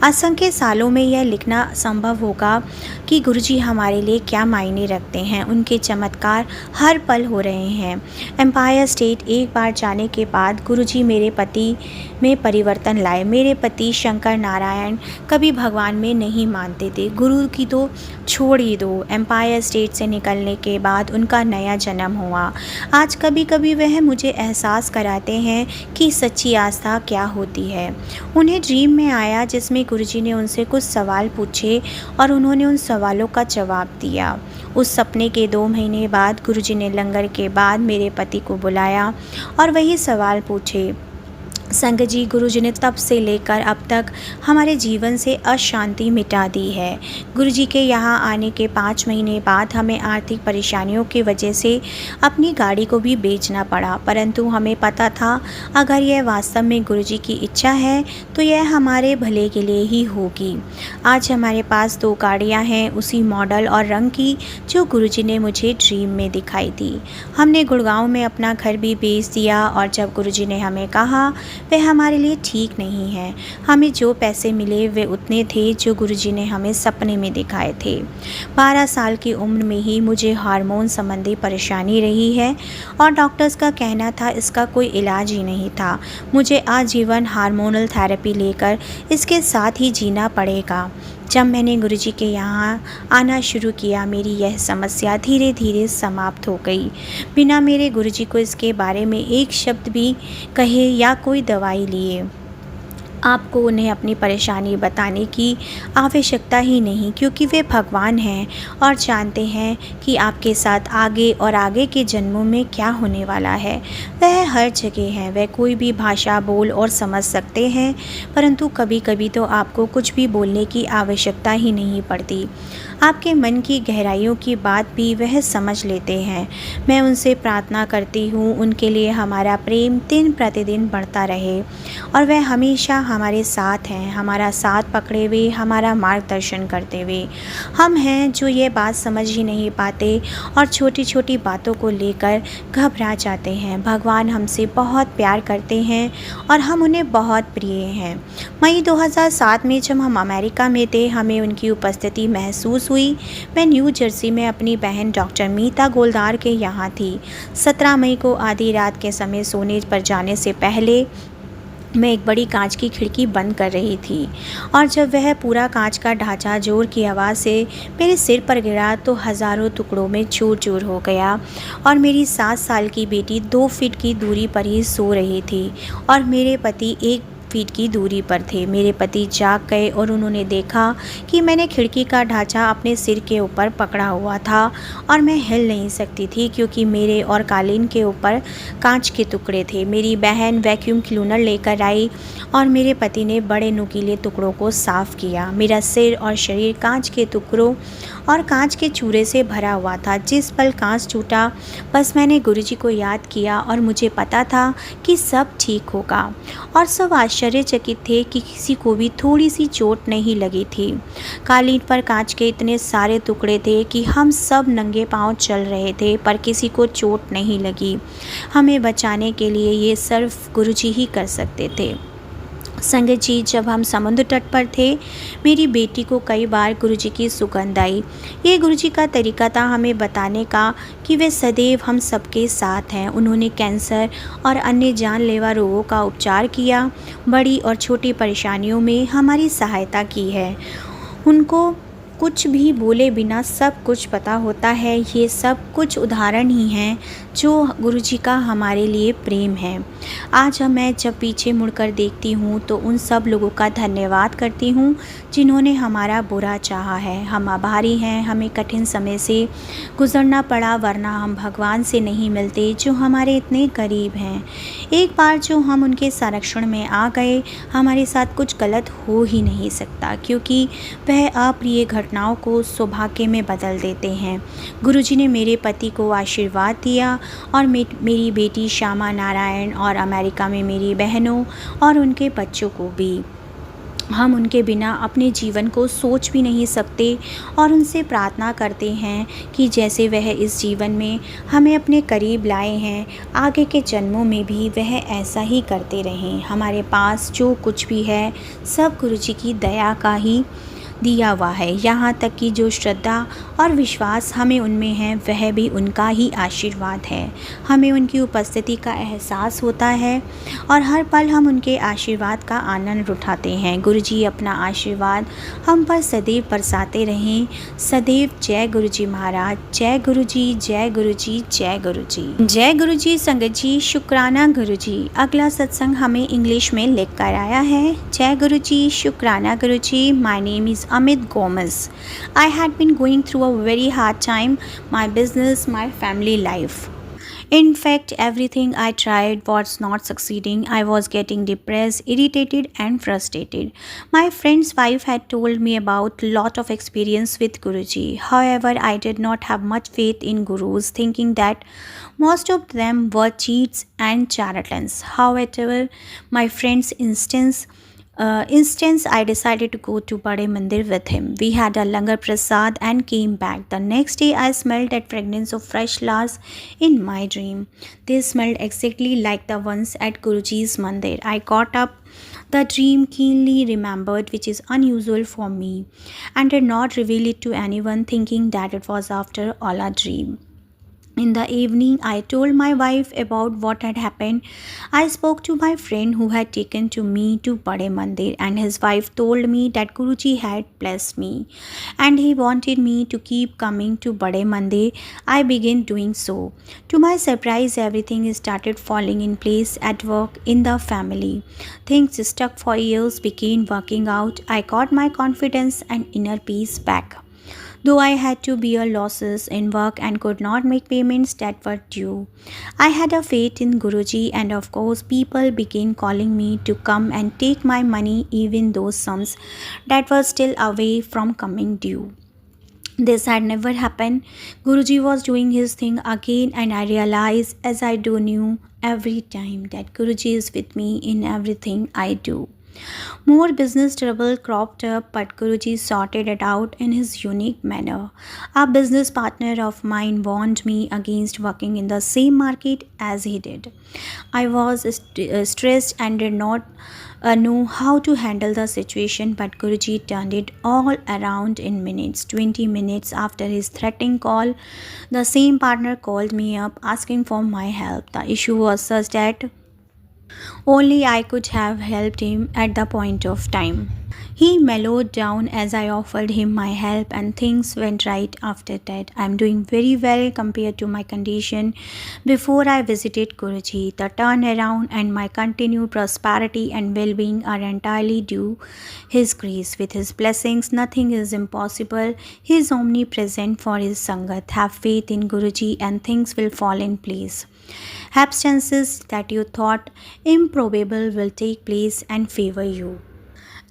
असंख्य सालों में यह लिखना संभव होगा कि गुरुजी हमारे हमारे लिए क्या मायने रखते हैं। उनके चमत्कार हर पल हो रहे हैं। एम्पायर स्टेट एक बार जाने के बाद गुरुजी मेरे पति में परिवर्तन लाए। मेरे पति शंकर नारायण कभी भगवान में नहीं मानते थे। गुरु की तो छोड़ ही दो। एम्पायर स्टेट से निकलने के बाद उनका नया जन्म हुआ। आज कभी कभी वह मुझे एहसास कराते हैं कि सच्ची आस्था क्या होती है। उन्हें ड्रीम में आया जिसमें गुरुजी ने उनसे कुछ सवाल पूछे और उन्होंने उन सवालों का जवाब दिया। उस सपने के 2 महीने बाद गुरुजी ने लंगर के बाद मेरे पति को बुलाया और वही सवाल पूछे। संगत जी, गुरुजी ने तब से लेकर अब तक हमारे जीवन से अशांति मिटा दी है। गुरुजी के यहाँ आने के 5 महीने बाद हमें आर्थिक परेशानियों की वजह से अपनी गाड़ी को भी बेचना पड़ा, परंतु हमें पता था अगर यह वास्तव में गुरुजी की इच्छा है तो यह हमारे भले के लिए ही होगी। आज हमारे पास 2 गाड़ियाँ हैं, उसी मॉडल और रंग की जो गुरुजी ने मुझे ड्रीम में दिखाई थी। हमने गुड़गांव में अपना घर भी बेच दिया और जब गुरुजी ने हमें कहा वह हमारे लिए ठीक नहीं है। हमें जो पैसे मिले वे उतने थे जो गुरुजी ने हमें सपने में दिखाए थे। 12 साल की उम्र में ही मुझे हार्मोन संबंधी परेशानी रही है और डॉक्टर्स का कहना था इसका कोई इलाज ही नहीं था। मुझे आजीवन हार्मोनल थेरेपी लेकर इसके साथ ही जीना पड़ेगा। जब मैंने गुरुजी के यहाँ आना शुरू किया मेरी यह समस्या धीरे धीरे समाप्त हो गई। बिना मेरे गुरुजी को इसके बारे में एक शब्द भी कहे या कोई दवाई लिए आपको उन्हें अपनी परेशानी बताने की आवश्यकता ही नहीं, क्योंकि वे भगवान हैं और जानते हैं कि आपके साथ आगे और आगे के जन्मों में क्या होने वाला है। वह हर जगह है, वह कोई भी भाषा बोल और समझ सकते हैं, परंतु कभी कभी तो आपको कुछ भी बोलने की आवश्यकता ही नहीं पड़ती। आपके मन की गहराइयों की बात भी वह समझ लेते हैं। मैं उनसे प्रार्थना करती हूँ उनके लिए हमारा प्रेम दिन प्रतिदिन बढ़ता रहे और वह हमेशा हमारे साथ हैं, हमारा साथ पकड़े हुए, हमारा मार्गदर्शन करते हुए। हम हैं जो ये बात समझ ही नहीं पाते और छोटी छोटी बातों को लेकर घबरा जाते हैं। भगवान हमसे बहुत प्यार करते हैं और हम उन्हें बहुत प्रिय हैं। मई 2007 में जब हम अमेरिका में थे हमें उनकी उपस्थिति महसूस हुई। मैं न्यू जर्सी में अपनी बहन डॉक्टर मीता गोलदार के यहाँ थी। 17 मई को आधी रात के समय सोने पर जाने से पहले मैं एक बड़ी कांच की खिड़की बंद कर रही थी और जब वह पूरा कांच का ढांचा जोर की आवाज़ से मेरे सिर पर गिरा तो हज़ारों टुकड़ों में चूर चूर हो गया और मेरी 7 साल की बेटी 2 फीट की दूरी पर ही सो रही थी और मेरे पति 1 फीट की दूरी पर थे। मेरे पति जाग गए और उन्होंने देखा कि मैंने खिड़की का ढांचा अपने सिर के ऊपर पकड़ा हुआ था और मैं हिल नहीं सकती थी क्योंकि मेरे और कालीन के ऊपर कांच के टुकड़े थे। मेरी बहन वैक्यूम क्लीनर लेकर आई और मेरे पति ने बड़े नुकीले टुकड़ों को साफ़ किया। मेरा सिर और शरीर कांच के टुकड़ों और कांच के चूरे से भरा हुआ था। जिस पल कांच टूटा बस मैंने गुरुजी को याद किया और मुझे पता था कि सब ठीक होगा और सब आश्चर्यचकित थे कि किसी को भी थोड़ी सी चोट नहीं लगी थी। कालीन पर कांच के इतने सारे टुकड़े थे कि हम सब नंगे पांव चल रहे थे पर किसी को चोट नहीं लगी। हमें बचाने के लिए ये सिर्फ गुरुजी ही कर सकते थे। संगत जी, जब हम समुद्र तट पर थे मेरी बेटी को कई बार गुरुजी की सुगंध आई। ये गुरुजी का तरीका था हमें बताने का कि वे सदैव हम सबके साथ हैं। उन्होंने कैंसर और अन्य जानलेवा रोगों का उपचार किया, बड़ी और छोटी परेशानियों में हमारी सहायता की है। उनको कुछ भी बोले बिना सब कुछ पता होता है। ये सब कुछ उदाहरण ही हैं जो गुरुजी का हमारे लिए प्रेम है। आज मैं जब पीछे मुड़कर देखती हूँ तो उन सब लोगों का धन्यवाद करती हूँ जिन्होंने हमारा बुरा चाहा है। हम आभारी हैं, हमें कठिन समय से गुजरना पड़ा वरना हम भगवान से नहीं मिलते जो हमारे इतने करीब हैं। एक बार जो हम उनके संरक्षण में आ गए हमारे साथ कुछ गलत हो ही नहीं सकता, क्योंकि वह अप्रिय घटनाओं को सौभाग्य में बदल देते हैं। गुरुजी ने मेरे पति को आशीर्वाद दिया और मेरी बेटी श्यामा नारायण और अमेरिका में मेरी बहनों और उनके बच्चों को भी। हम उनके बिना अपने जीवन को सोच भी नहीं सकते और उनसे प्रार्थना करते हैं कि जैसे वह इस जीवन में हमें अपने करीब लाए हैं आगे के जन्मों में भी वह ऐसा ही करते रहें। हमारे पास जो कुछ भी है सब गुरुजी की दया का ही दिया हुआ है। यहाँ तक कि जो श्रद्धा और विश्वास हमें उनमें है वह भी उनका ही आशीर्वाद है। हमें उनकी उपस्थिति का एहसास होता है और हर पल हम उनके आशीर्वाद का आनंद उठाते हैं। गुरुजी अपना आशीर्वाद हम पर सदैव बरसाते रहें। सदैव जय गुरुजी महाराज। जय गुरुजी, जय गुरुजी, जय गुरुजी। जय गुरुजी संगत जी, शुक्राना गुरुजी। अगला सत्संग हमें इंग्लिश में लिख कर आया है। जय गुरुजी, शुक्राना Guruji. My name is Amit Gomez. I had been going through a very hard time, my business, my family life. In fact, everything I tried was not succeeding. I was getting depressed, irritated and frustrated. My friend's wife had told me about lot of experience with Guruji. However, I did not have much faith in gurus, thinking that most of them were cheats and charlatans. However, my friend's instance, I decided to go to Bade Mandir with him. We had a langar prasad and came back. The next day, I smelled that fragrance of fresh flowers in my dream. They smelled exactly like the ones at Guruji's Mandir. I caught up the dream, keenly remembered, which is unusual for me, and did not reveal it to anyone, thinking that it was after all a dream. In the evening, I told my wife about what had happened. I spoke to my friend who had taken to me to Bade Mandir, and his wife told me that Guruji had blessed me and he wanted me to keep coming to Bade Mandir. I began doing so. To my surprise, everything started falling in place at work, in the family. Things stuck for years began working out. I got my confidence and inner peace back. Though I had to bear losses in work and could not make payments that were due, I had a faith in Guruji, and of course people began calling me to come and take my money, even those sums that were still away from coming due. This had never happened. Guruji was doing his thing again, and I realized, as I do new every time, that Guruji is with me in everything I do. More business trouble cropped up, but Guruji sorted it out in his unique manner. A business partner of mine warned me against working in the same market as he did. I was stressed and did not know how to handle the situation, but Guruji turned it all around in minutes. 20 minutes after his threatening call, the same partner called me up asking for my help. The issue was such that only I could have helped him at the point of time. He mellowed down as I offered him my help, and things went right after that. I am doing very well compared to my condition before I visited Guruji. The turnaround and my continued prosperity and well-being are entirely due His grace. With His blessings, nothing is impossible. He is omnipresent for His Sangat. Have faith in Guruji and things will fall in place. Happenstances that you thought improbable will take place and favor you.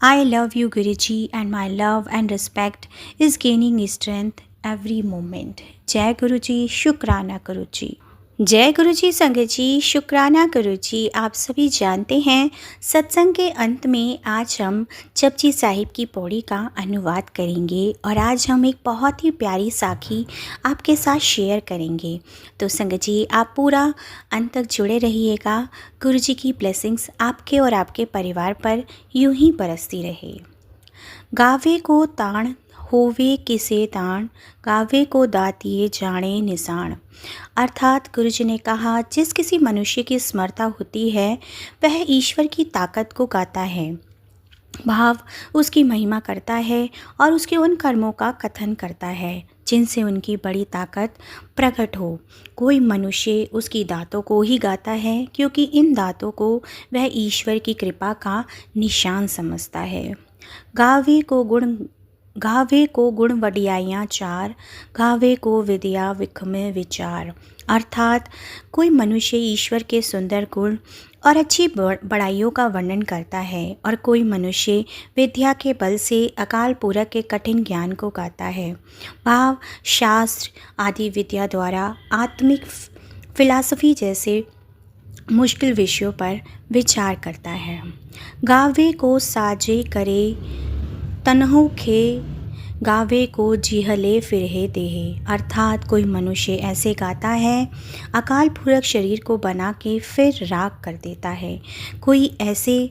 I love you, Guruji, and my love and respect is gaining strength every moment. Jai Guruji, Shukrana Guruji. जय गुरुजी संगत जी, शुक्राना गुरुजी। आप सभी जानते हैं सत्संग के अंत में आज हम जपजी साहिब की पौड़ी का अनुवाद करेंगे और आज हम एक बहुत ही प्यारी साखी आपके साथ शेयर करेंगे। तो संगत जी आप पूरा अंत तक जुड़े रहिएगा। गुरुजी की ब्लेसिंग्स आपके और आपके परिवार पर यूं ही बरसती रहे। गावे को ताण होवे किसे ताण, गावे को दातिए जाने निशान। अर्थात गुरुजी ने कहा, जिस किसी मनुष्य की स्मरता होती है वह ईश्वर की ताकत को गाता है, भाव उसकी महिमा करता है और उसके उन कर्मों का कथन करता है जिनसे उनकी बड़ी ताकत प्रकट हो। कोई मनुष्य उसकी दातों को ही गाता है क्योंकि इन दातों को वह ईश्वर की कृपा का निशान समझता है। गावे को गुण वडियाइयाँ चार, गावे को विद्या विखमे विचार। अर्थात कोई मनुष्य ईश्वर के सुंदर गुण और अच्छी बड़ाइयों का वर्णन करता है और कोई मनुष्य विद्या के बल से अकाल पूरक के कठिन ज्ञान को गाता है, भाव शास्त्र आदि विद्या द्वारा आत्मिक फिलॉसफी जैसे मुश्किल विषयों पर विचार करता है। गावे को साजे करे तनहु खे, गावे को जिहले फिरहे देहे। अर्थात कोई मनुष्य ऐसे गाता है अकाल पूरक शरीर को बना के फिर राख कर देता है। कोई ऐसे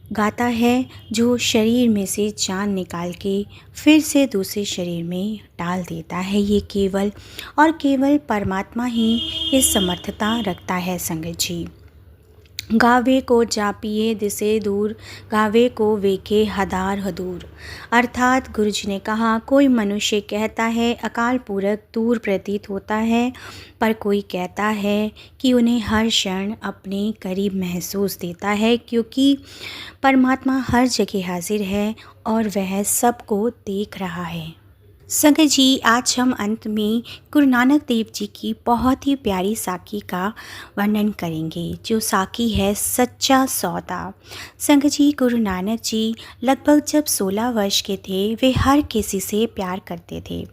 गाता है जो शरीर में से जान निकाल के फिर से दूसरे शरीर में डाल देता है। ये केवल और केवल परमात्मा ही इस समर्थता रखता है संगत जी। गावे को जापिए दिसे दूर, गावे को वेखे हदार हदूर। अर्थात गुरु जी ने कहा, कोई मनुष्य कहता है अकाल पूरक दूर प्रतीत होता है, पर कोई कहता है कि उन्हें हर क्षण अपने करीब महसूस देता है, क्योंकि परमात्मा हर जगह हाजिर है और वह सबको देख रहा है। संगत जी, आज हम अंत में गुरु नानक देव जी की बहुत ही प्यारी साखी का वर्णन करेंगे, जो साखी है सच्चा सौदा। संगत जी, गुरु नानक जी लगभग जब 16 वर्ष के थे, वे हर किसी से प्यार करते थे,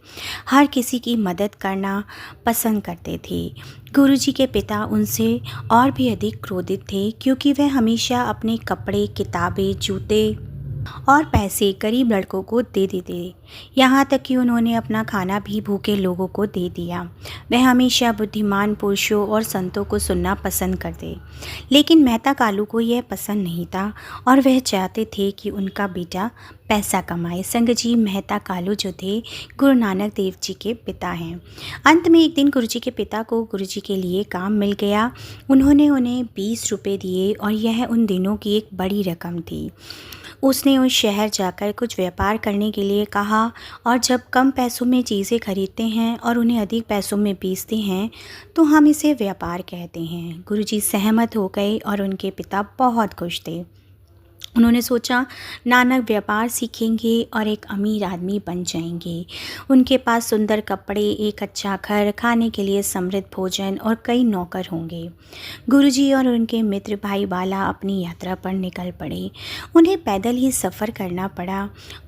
हर किसी की मदद करना पसंद करते थे। गुरु जी के पिता उनसे और भी अधिक क्रोधित थे, क्योंकि वह हमेशा अपने कपड़े, किताबें, जूते और पैसे गरीब लड़कों को दे देते। यहाँ तक कि उन्होंने अपना खाना भी भूखे लोगों को दे दिया। वह हमेशा बुद्धिमान पुरुषों और संतों को सुनना पसंद करते, लेकिन मेहता कालू को यह पसंद नहीं था और वह चाहते थे कि उनका बेटा पैसा कमाए। संगत जी, मेहता कालू जो थे गुरु नानक देव जी के पिता हैं। अंत में एक दिन गुरु जी के पिता को गुरु जी के लिए काम मिल गया। उन्होंने उन्हें 20 रुपये दिए और यह उन दिनों की एक बड़ी रकम थी। उसने उस शहर जाकर कुछ व्यापार करने के लिए कहा, और जब कम पैसों में चीज़ें खरीदते हैं और उन्हें अधिक पैसों में बेचते हैं तो हम इसे व्यापार कहते हैं। गुरुजी सहमत हो गए और उनके पिता बहुत खुश थे। उन्होंने सोचा, नानक व्यापार सीखेंगे और एक अमीर आदमी बन जाएंगे। उनके पास सुंदर कपड़े, एक अच्छा घर, खाने के लिए समृद्ध भोजन और कई नौकर होंगे। गुरुजी और उनके मित्र भाई बाला अपनी यात्रा पर निकल पड़े। उन्हें पैदल ही सफ़र करना पड़ा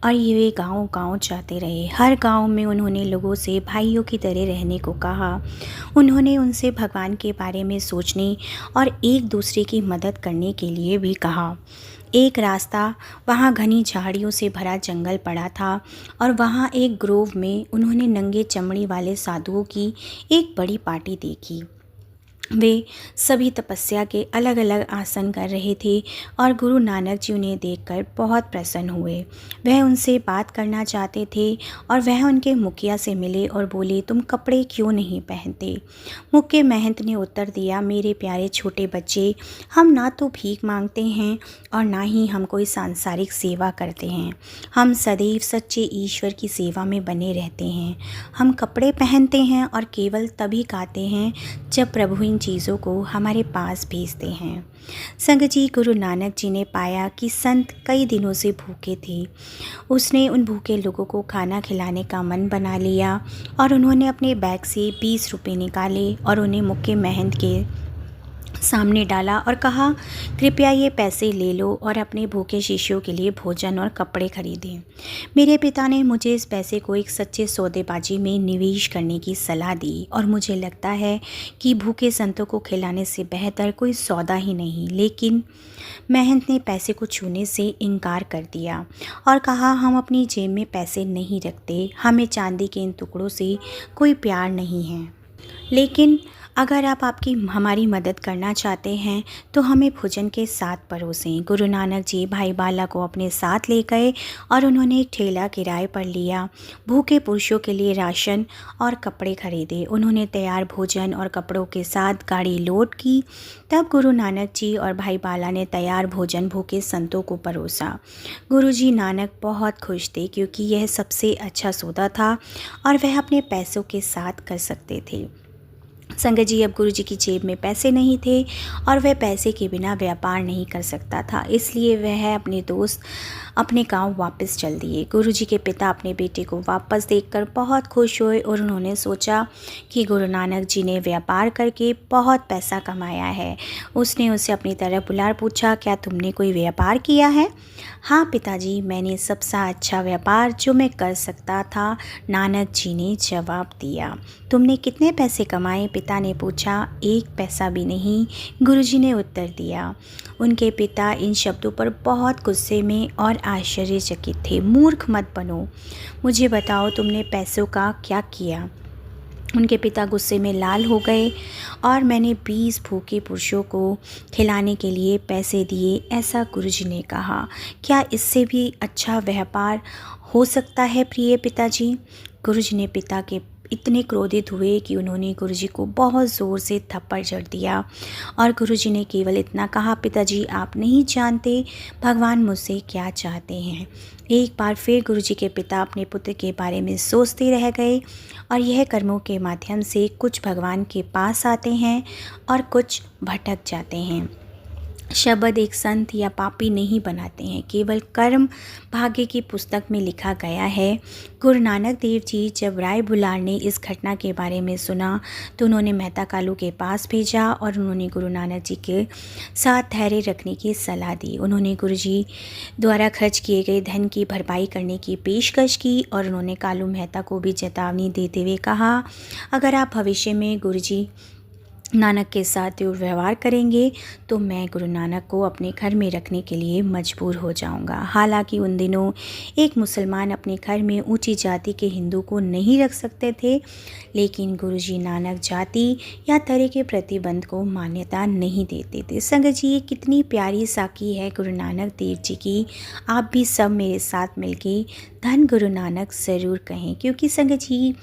और ये गांव-गांव जाते रहे। हर गांव में उन्होंने लोगों से भाइयों की तरह रहने को कहा। उन्होंने उनसे भगवान के बारे में सोचने और एक दूसरे की मदद करने के लिए भी कहा। एक रास्ता, वहाँ घनी झाड़ियों से भरा जंगल पड़ा था और वहाँ एक ग्रोव में उन्होंने नंगे चमड़ी वाले साधुओं की एक बड़ी पार्टी देखी। वे सभी तपस्या के अलग अलग आसन कर रहे थे और गुरु नानक जी उन्हें देखकर बहुत प्रसन्न हुए। वह उनसे बात करना चाहते थे और वह उनके मुखिया से मिले और बोले, तुम कपड़े क्यों नहीं पहनते? मुख्य महंत ने उत्तर दिया, मेरे प्यारे छोटे बच्चे, हम ना तो भीख मांगते हैं और ना ही हम कोई सांसारिक सेवा करते हैं। हम सदैव सच्चे ईश्वर की सेवा में बने रहते हैं। हम कपड़े पहनते हैं और केवल तभी खाते हैं जब प्रभु इन चीज़ों को हमारे पास भेजते हैं। संगत जी, गुरु नानक जी ने पाया कि संत कई दिनों से भूखे थे। उसने उन भूखे लोगों को खाना खिलाने का मन बना लिया और उन्होंने अपने बैग से 20 रुपये निकाले और उन्हें मुख्य महंत के सामने डाला और कहा, कृपया ये पैसे ले लो और अपने भूखे शिष्यों के लिए भोजन और कपड़े खरीदें। मेरे पिता ने मुझे इस पैसे को एक सच्चे सौदेबाजी में निवेश करने की सलाह दी और मुझे लगता है कि भूखे संतों को खिलाने से बेहतर कोई सौदा ही नहीं। लेकिन महंत ने पैसे को छूने से इनकार कर दिया और कहा, हम अपनी जेब में पैसे नहीं रखते, हमें चांदी के इन टुकड़ों से कोई प्यार नहीं है। लेकिन अगर आप हमारी मदद करना चाहते हैं तो हमें भोजन के साथ परोसें। गुरु नानक जी भाई बाला को अपने साथ ले गए और उन्होंने एक ठेला किराए पर लिया। भूखे पुरुषों के लिए राशन और कपड़े खरीदे। उन्होंने तैयार भोजन और कपड़ों के साथ गाड़ी लोड की। तब गुरु नानक जी और भाई बाला ने तैयार भोजन भूखे संतों को परोसा। गुरु जी नानक बहुत खुश थे, क्योंकि यह सबसे अच्छा सौदा था और वह अपने पैसों के साथ कर सकते थे। संगत जी, अब गुरु जी की जेब में पैसे नहीं थे और वह पैसे के बिना व्यापार नहीं कर सकता था, इसलिए वह अपने दोस्त अपने गांव वापस चल दिए। गुरु जी के पिता अपने बेटे को वापस देखकर बहुत खुश हुए और उन्होंने सोचा कि गुरु नानक जी ने व्यापार करके बहुत पैसा कमाया है। उसने उसे अपनी तरफ बुला पूछा, क्या तुमने कोई व्यापार किया है? हाँ पिताजी, मैंने सबसे अच्छा व्यापार जो मैं कर सकता था, नानक जी ने जवाब दिया। तुमने कितने पैसे कमाए? पिता ने पूछा। 1 पैसा भी नहीं, गुरुजी ने उत्तर दिया। उनके पिता इन शब्दों पर बहुत गुस्से में और आश्चर्यचकित थे। मूर्ख मत बनो, मुझे बताओ तुमने पैसों का क्या किया? उनके पिता गुस्से में लाल हो गए और मैंने 20 भूखे पुरुषों को खिलाने के लिए पैसे दिए, ऐसा गुरुजी ने कहा। क्या इससे भी अच्छा व्यापार हो सकता है प्रिय पिताजी? गुरुजी ने पिता के इतने क्रोधित हुए कि उन्होंने गुरुजी को बहुत ज़ोर से थप्पड़ जड़ दिया और गुरुजी ने केवल इतना कहा, पिताजी आप नहीं जानते भगवान मुझसे क्या चाहते हैं। एक बार फिर गुरुजी के पिता अपने पुत्र के बारे में सोचते रह गए और यह कर्मों के माध्यम से कुछ भगवान के पास आते हैं और कुछ भटक जाते हैं। शब्द एक संत या पापी नहीं बनाते हैं, केवल कर्म भाग्य की पुस्तक में लिखा गया है। गुरु नानक देव जी जब राय बुलार ने इस घटना के बारे में सुना तो उन्होंने मेहता कालू के पास भेजा और उन्होंने गुरु नानक जी के साथ धैर्य रखने की सलाह दी। उन्होंने गुरु जी द्वारा खर्च किए गए धन की भरपाई करने की पेशकश की और उन्होंने कालू मेहता को भी चेतावनी देते हुए कहा, अगर आप भविष्य में गुरु जी नानक के साथ दुर्व्यवहार करेंगे तो मैं गुरु नानक को अपने घर में रखने के लिए मजबूर हो जाऊंगा। हालांकि उन दिनों एक मुसलमान अपने घर में ऊंची जाति के हिंदू को नहीं रख सकते थे, लेकिन गुरुजी नानक जाति या तरह के प्रतिबंध को मान्यता नहीं देते थे। संगत जी, ये कितनी प्यारी साखी है गुरु नानक देव जी की। आप भी सब मेरे साथ मिलके धन गुरु नानक ज़रूर कहें, क्योंकि संगत जी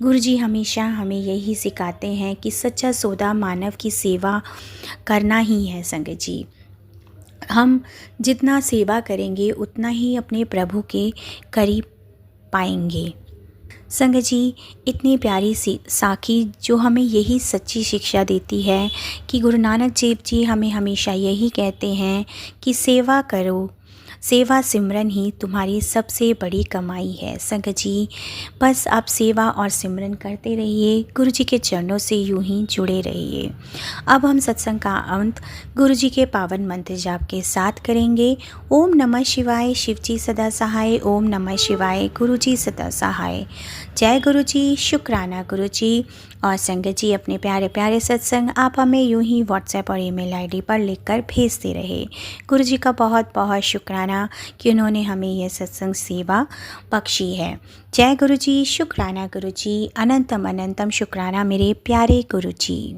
गुरुजी हमेशा हमें यही सिखाते हैं कि सच्चा सौदा मानव की सेवा करना ही है। संगत जी, हम जितना सेवा करेंगे उतना ही अपने प्रभु के करीब पाएंगे। संगत जी, इतनी प्यारी सी साखी जो हमें यही सच्ची शिक्षा देती है कि गुरु नानक देव जी हमें हमेशा यही कहते हैं कि सेवा करो, सेवा सिमरन ही तुम्हारी सबसे बड़ी कमाई है। संगत जी, बस आप सेवा और सिमरन करते रहिए, गुरु जी के चरणों से यूं ही जुड़े रहिए। अब हम सत्संग का अंत गुरु जी के पावन मंत्र जाप के साथ करेंगे। ओम नमः शिवाय, शिव जी सदा सहाय। ओम नमः शिवाय, गुरु जी सदा सहाय। जय गुरु जी, शुक्राना गुरु जी। और संगत जी, अपने प्यारे प्यारे सत्संग आप हमें यूं ही व्हाट्सएप और ईमेल आईडी पर लिखकर भेजते रहे। गुरु जी का बहुत बहुत शुक्राना कि उन्होंने हमें यह सत्संग सेवा बख्शी है। जय गुरु जी, शुक्राना गुरु जी, अनंतम अनंतम शुक्राना मेरे प्यारे गुरु जी।